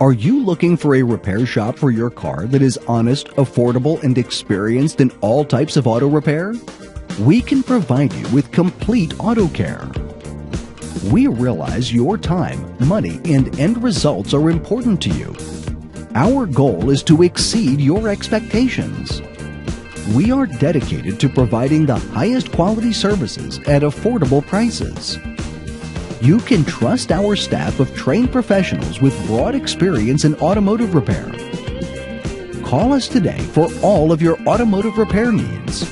Are you looking for a repair shop for your car that is honest, affordable, and experienced in all types of auto repair? We can provide you with complete auto care. We realize your time, money, and end results are important to you. Our goal is to exceed your expectations. We are dedicated to providing the highest quality services at affordable prices. You can trust our staff of trained professionals with broad experience in automotive repair. Call us today for all of your automotive repair needs.